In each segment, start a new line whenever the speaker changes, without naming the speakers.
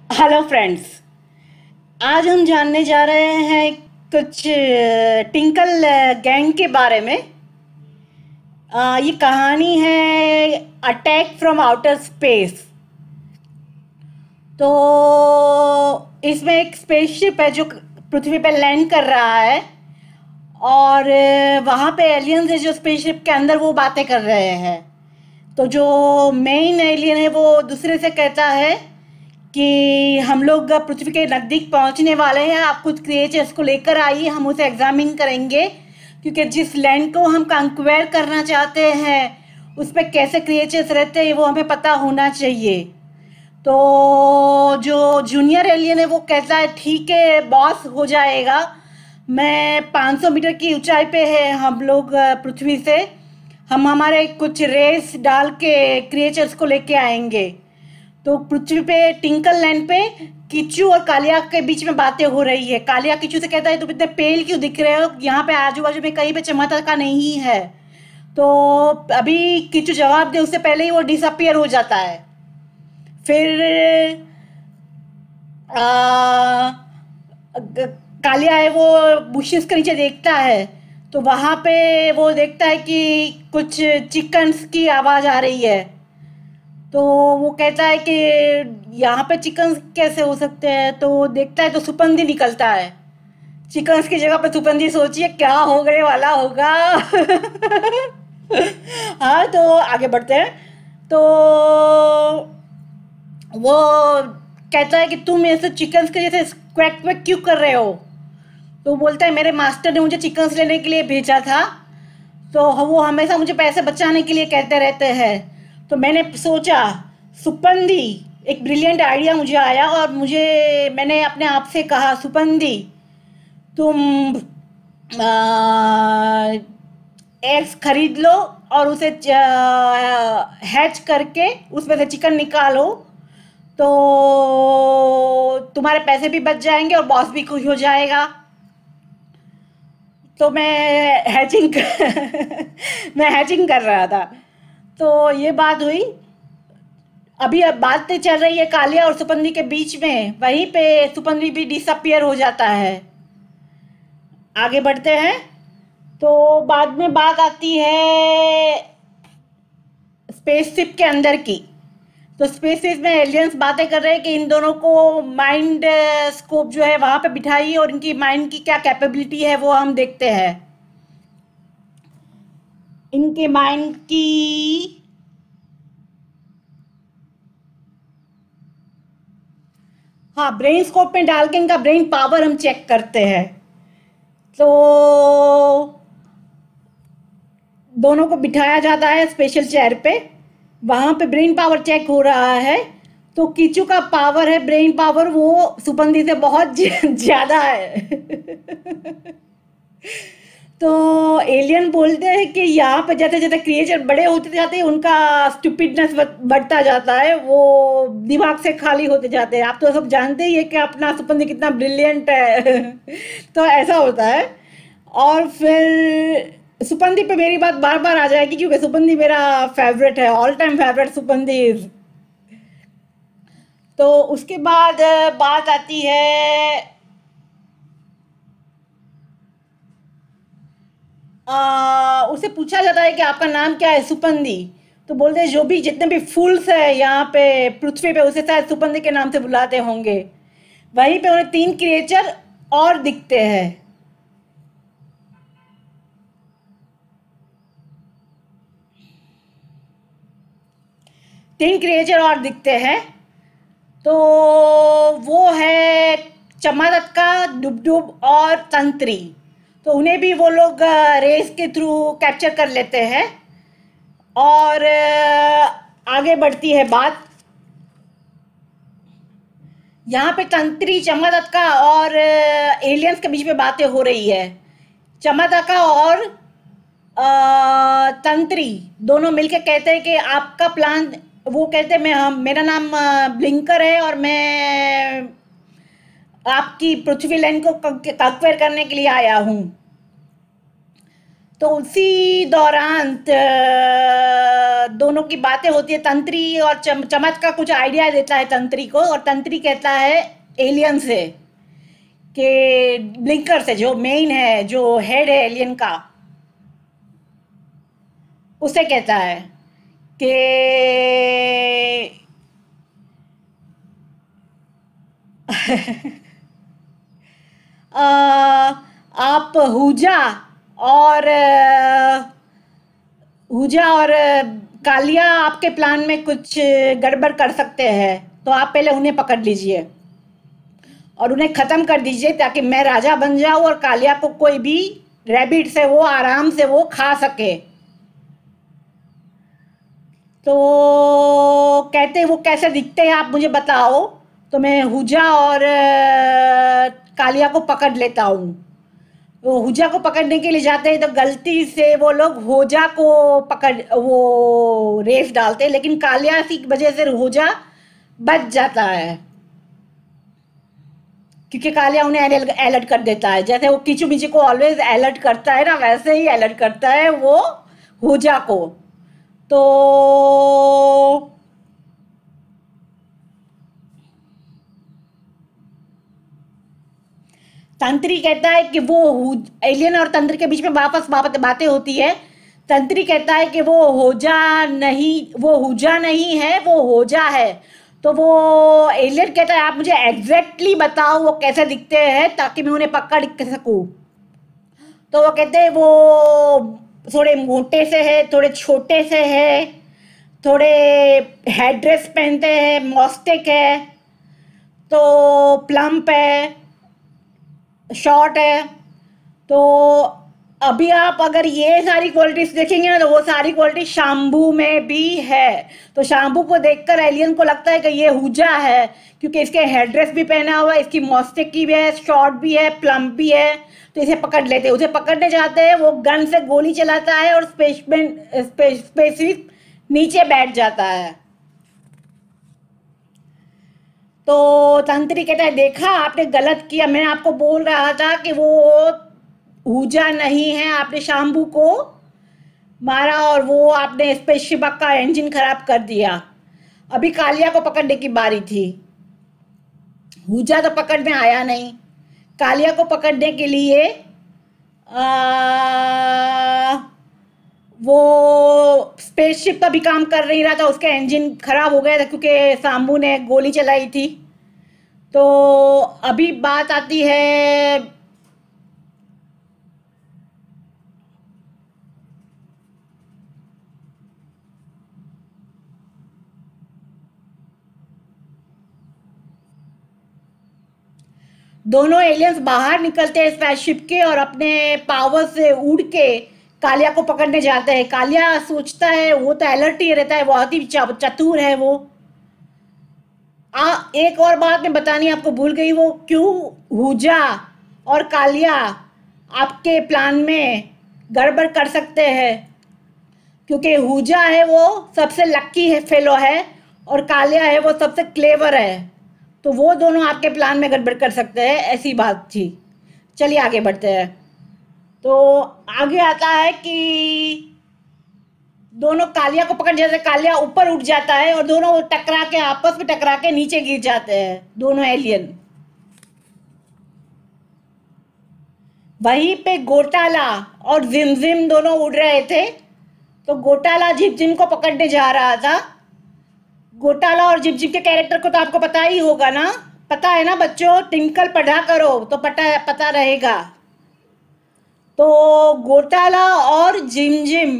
Hello friends. आज हम जानने जा रहे हैं कुछ टिंकल गैंग के बारे में। ये कहानी है अटैक फ्रॉम आउटर स्पेस। तो इसमें एक स्पेसशिप है जो पृथ्वी पे लैंड कर रहा है और वहाँ पे एलियंस है जो स्पेसशिप के अंदर वो बातें कर रहे हैं। तो जो मेन एलियन है वो दूसरे से कहता है कि हम लोग पृथ्वी के नज़दीक पहुंचने वाले हैं, आप कुछ क्रिएचर्स को लेकर आइए, हम उसे एग्जामिन करेंगे, क्योंकि जिस लैंड को हम कंक्वेयर करना चाहते हैं उस पर कैसे क्रिएचर्स रहते हैं वो हमें पता होना चाहिए। तो जो जूनियर एलियन है वो कहता है ठीक है बॉस, हो जाएगा। मैं 500 मीटर की ऊंचाई पे है हम लोग पृथ्वी से, हम हमारे कुछ रेस डाल के क्रिएचर्स को लेके आएंगे। तो पृथ्वी पे टिंकल लैंड पे किच्चू और कालिया के बीच में बातें हो रही है। कालिया किच्चू से कहता है तुम इतने पेल क्यों दिख रहे हो, यहाँ पे आजू बाजू में कहीं पे चमत्कार का नहीं है। तो अभी किच्चू जवाब दे उससे पहले ही वो डिसअपियर हो जाता है। फिर आ, कालिया है वो बुशेस के नीचे देखता है, तो वहां पे वो देखता है कि कुछ चिकन्स की आवाज आ रही है। तो वो कहता है कि यहाँ पे चिकन्स कैसे हो सकते हैं, तो वो देखता है तो सुपंदी निकलता है। चिकन्स की जगह पे सुपंदी, सोचिए क्या होने वाला होगा। हाँ, तो आगे बढ़ते हैं। तो वो कहता है कि तुम ऐसे चिकन्स के जैसे क्वैक क्वैक क्यों कर रहे हो। तो बोलता है मेरे मास्टर ने मुझे चिकन्स लेने के लिए भेजा था, तो वो हमेशा मुझे पैसे बचाने के लिए कहते रहते हैं। तो मैंने सोचा सुपंदी, एक ब्रिलियंट आइडिया मुझे आया और मैंने अपने आप से कहा सुपंदी तुम एग्स खरीद लो और उसे हैच करके उसमें से चिकन निकालो, तो तुम्हारे पैसे भी बच जाएंगे और बॉस भी खुश हो जाएगा। तो मैं हैचिंग कर रहा था। तो ये बात हुई। अभी अब बातें चल रही है कालिया और सुपंदी के बीच में, वहीं पे सुपंदी भी डिसअपियर हो जाता है। आगे बढ़ते हैं। तो बाद में बात आती है स्पेसशिप के अंदर की। तो स्पेसशिप में एलियंस बातें कर रहे हैं कि इन दोनों को माइंड स्कोप जो है वहां पे बिठाइए और इनकी माइंड की क्या कैपेबिलिटी है वो हम देखते हैं। इनके माइंड की हाँ, ब्रेन स्कोप में डाल के इनका ब्रेन पावर हम चेक करते हैं। तो दोनों को बिठाया जाता है स्पेशल चेयर पे, वहां पे ब्रेन पावर चेक हो रहा है। तो कीचू का पावर है, ब्रेन पावर, वो सुपंदी से बहुत ज्यादा है। तो एलियन बोलते हैं कि यहाँ पे जैसे जैसे क्रिएचर बड़े होते जाते हैं उनका स्टूपिडनेस बढ़ता जाता है, वो दिमाग से खाली होते जाते हैं। आप तो सब जानते ही है कि अपना सुपंदी कितना ब्रिलियंट है। तो ऐसा होता है। और फिर सुपंदी पे मेरी बात बार बार आ जाएगी क्योंकि सुपंदी मेरा फेवरेट है, ऑल टाइम फेवरेट सुपंदी इज। तो उसके बाद बात आती है उसे पूछा जाता है कि आपका नाम क्या है, सुपंदी। तो बोलते हैं जो भी जितने भी फूल्स है यहाँ पे पृथ्वी पे उसे शायद सुपंदी के नाम से बुलाते होंगे। वहीं पे उन्हें 3 क्रिएचर और दिखते हैं। 3 क्रिएचर और दिखते हैं। तो वो है चमादत्का, डुबडुब और तंत्री। तो उन्हें भी वो लोग रेस के थ्रू कैप्चर कर लेते हैं। और आगे बढ़ती है बात। यहाँ पे तंत्री, चमादत्का और एलियंस के बीच में बातें हो रही है। चमादत्का और तंत्री दोनों मिलके कहते हैं कि आपका प्लान, वो कहते हैं मैं हम मेरा नाम ब्लिंकर है और मैं आपकी पृथ्वी लैंड को कंक्वेयर करने के लिए आया हूँ। तो उसी दौरान दोनों की बातें होती है। तंत्री और चमत का कुछ आइडिया देता है तंत्री को, और तंत्री कहता है एलियन से कि ब्लिंकर से, जो मेन है, जो हेड है एलियन का, उसे कहता है कि आप हुजा और कालिया आपके प्लान में कुछ गड़बड़ कर सकते हैं, तो आप पहले उन्हें पकड़ लीजिए और उन्हें ख़त्म कर दीजिए, ताकि मैं राजा बन जाऊँ और कालिया को कोई भी रैबिट से वो आराम से वो खा सके। तो कहते वो कैसे दिखते हैं आप मुझे बताओ, तो मैं हुजा और कालिया को पकड़ लेता हूँ। वो हुजा को पकड़ने के लिए जाते हैं तो गलती से वो लोग होजा को वो रेस डालते हैं, लेकिन कालिया की वजह से होजा बच जाता है, क्योंकि कालिया उन्हें अलर्ट कर देता है। जैसे वो किचू मिचू को ऑलवेज अलर्ट करता है ना, वैसे ही अलर्ट करता है वो होजा को। तो तंत्री कहता है कि वो एलियन और तंत्र के बीच में वापस बातें होती है। तंत्री कहता है कि वो हुजा नहीं है, वो होजा है। तो वो एलियन कहता है आप मुझे एग्जैक्टली बताओ वो कैसे दिखते हैं, ताकि मैं उन्हें पकड़ सकूं। तो वो कहते हैं वो थोड़े मोटे से है, थोड़े छोटे से है, थोड़े हेड ड्रेस पहनते हैं, मॉस्टिक है, तो प्लम्प है, शॉर्ट है। तो अभी आप अगर ये सारी क्वालिटीज देखेंगे ना, तो वो सारी क्वालिटी शाम्बू में भी है। तो शाम्बू को देखकर एलियन को लगता है कि ये हुजा है, क्योंकि इसके हेड ड्रेस भी पहना हुआ है, इसकी मॉस्टिक की भी है, शॉर्ट भी है, प्लम्प भी है। तो इसे पकड़ लेते हैं। उसे पकड़ने जाते हैं, वो गन से गोली चलाता है और स्पेसिफिक नीचे बैठ जाता है। तो तंत्री कहता है देखा आपने गलत किया, मैं आपको बोल रहा था कि वो हुजा नहीं है, आपने शाम्बू को मारा और वो आपने स्पेसशिप का इंजन खराब कर दिया। अभी कालिया को पकड़ने की बारी थी। हुजा तो पकड़ में आया नहीं। कालिया को पकड़ने के लिए वो स्पेसशिप का भी काम कर नहीं रहा था, उसका इंजन खराब हो गया था क्योंकि शाम्बू ने गोली चलाई थी। तो अभी बात आती है दोनों एलियंस बाहर निकलते हैं स्पेसशिप के और अपने पावर से उड़ के कालिया को पकड़ने जाते हैं। कालिया सोचता है, वो तो अलर्ट ही रहता है, बहुत ही चतुर है वो। एक और बात मैं बतानी आपको भूल गई, वो क्यों हुजा और कालिया आपके प्लान में गड़बड़ कर सकते हैं, क्योंकि हुजा है वो सबसे लक्की है फेलो है, और कालिया है वो सबसे क्लेवर है। तो वो दोनों आपके प्लान में गड़बड़ कर सकते हैं, ऐसी बात थी। चलिए आगे बढ़ते हैं। तो आगे आता है कि दोनों कालिया को पकड़, जैसे कालिया ऊपर उठ जाता है और दोनों आपस में टकरा के नीचे गिर जाते हैं दोनों एलियन। वहीं पे गोटाला और जिमजिम दोनों उड़ रहे थे। तो गोटाला जिमजिम को पकड़ने जा रहा था। गोटाला और जिमजिम के कैरेक्टर को तो आपको पता ही होगा ना, पता है ना बच्चों, टिंकल पढ़ा करो तो पता रहेगा। तो गोटाला और जिमजिम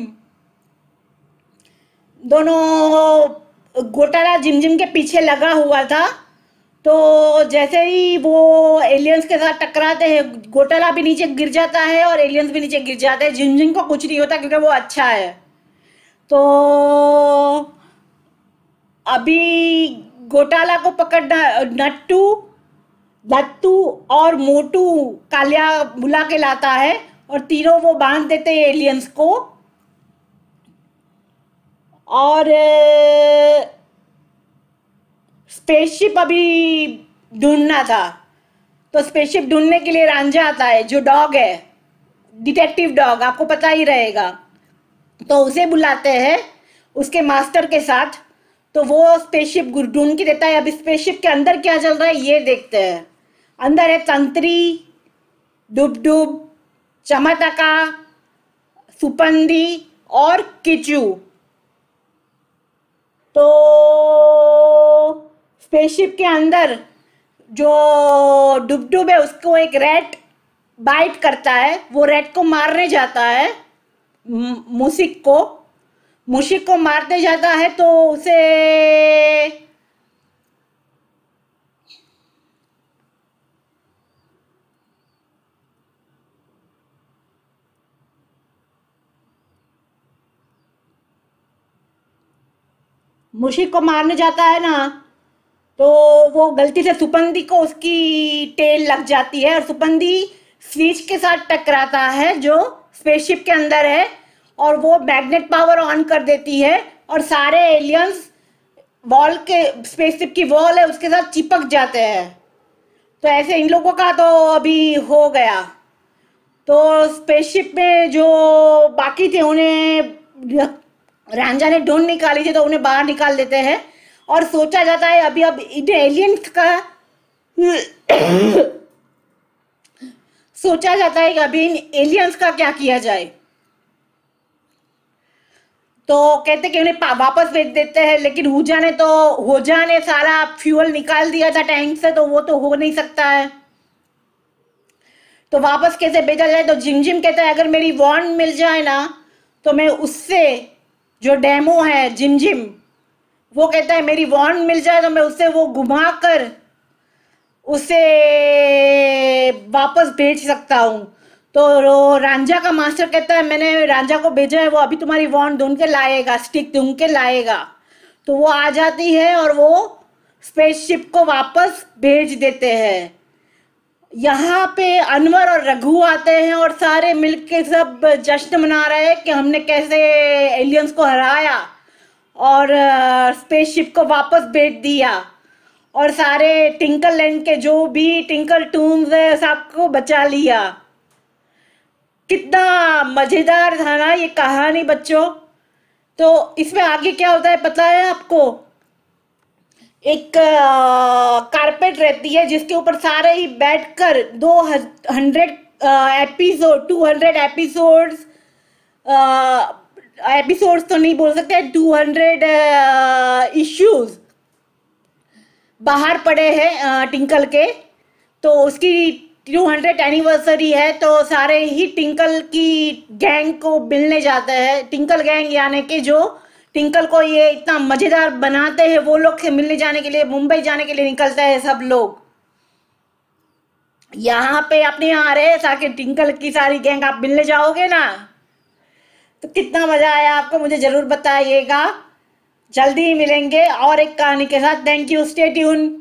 दोनों, गोटाला जिमजिम के पीछे लगा हुआ था। तो जैसे ही वो एलियंस के साथ टकराते हैं, गोटाला भी नीचे गिर जाता है और एलियंस भी नीचे गिर जाते हैं। जिमजिम को कुछ नहीं होता क्योंकि वो अच्छा है। तो अभी गोटाला को पकड़ना लट्टू और मोटू कालिया बुला के लाता है और तीनों वो बांध देते हैं एलियंस को। और स्पेसशिप अभी ढूंढना था। तो स्पेसशिप ढूंढने के लिए रांझा आता है, जो डॉग है, डिटेक्टिव डॉग, आपको पता ही रहेगा। तो उसे बुलाते हैं उसके मास्टर के साथ। तो वो स्पेसशिप ढूंढ के देता है। अब स्पेसशिप के अंदर क्या चल रहा है ये देखते हैं। अंदर है तंत्री, डुबडुब, चमतका, सुपंदी और किचू। तो स्पेसशिप के अंदर जो डुबडुब है उसको एक रैट बाइट करता है। वो रैट को मारने जाता है, मूशिक को मारते जाता है। तो उसे मूशिक को मारने जाता है ना, तो वो गलती से सुपंदी को उसकी टेल लग जाती है और सुपंदी स्विच के साथ टकराता है जो स्पेसशिप के अंदर है, और वो मैग्नेट पावर ऑन कर देती है और सारे एलियंस वॉल के, स्पेसशिप की वॉल है उसके साथ चिपक जाते हैं। तो ऐसे इन लोगों का तो अभी हो गया। तो स्पेसशिप में जो बाकी थे उन्हें रांझा ने ढूंढ निकाली थी, तो उन्हें बाहर निकाल देते हैं और सोचा जाता है अभी अब इन एलियंस का सोचा जाता है कि अभी इन एलियंस का क्या किया जाए। तो कहते कि उन्हें वापस भेज देते हैं, लेकिन होजा ने सारा फ्यूल निकाल दिया था टैंक से, तो वो तो हो नहीं सकता है। तो वापस कैसे भेजा जाए? तो जिमजिम कहता है अगर मेरी वॉन्ड मिल जाए ना, तो मैं उससे, जो डेमो है जिमजिम, वो कहता है मेरी वॉन्ड मिल जाए तो मैं उससे वो घुमाकर उसे वापस भेज सकता हूँ। तो रांझा का मास्टर कहता है मैंने रांझा को भेजा है, वो अभी तुम्हारी वॉन्ड ढूंढ के लाएगा, स्टिक ढूंढ के लाएगा। तो वो आ जाती है और वो स्पेसशिप को वापस भेज देते हैं। यहाँ पे अनवर और रघु आते हैं और सारे मिलके सब जश्न मना रहे हैं कि हमने कैसे एलियंस को हराया और स्पेसशिप को वापस भेज दिया, और सारे टिंकल लैंड के जो भी टिंकल टूम्स है सबको बचा लिया। कितना मजेदार था ना ये कहानी बच्चों। तो इसमें आगे क्या होता है पता है आपको? एक कारपेट रहती है जिसके ऊपर सारे ही बैठकर 200 एपिसोड्स तो नहीं बोल सकते, 200 इश्यूज बाहर पड़े हैं टिंकल के। तो उसकी 200 एनिवर्सरी है, तो सारे ही टिंकल की गैंग को मिलने जाते हैं। टिंकल गैंग यानी कि जो टिंकल को ये इतना मजेदार बनाते हैं, वो लोग से मिलने जाने के लिए मुंबई जाने के लिए निकलते हैं सब लोग। यहाँ पे अपने यहाँ आ रहे हैं ताकि टिंकल की सारी गैंग आप मिलने जाओगे ना। तो कितना मजा आया आपको मुझे जरूर बताइएगा। जल्दी ही मिलेंगे और एक कहानी के साथ। Thank you, stay tune.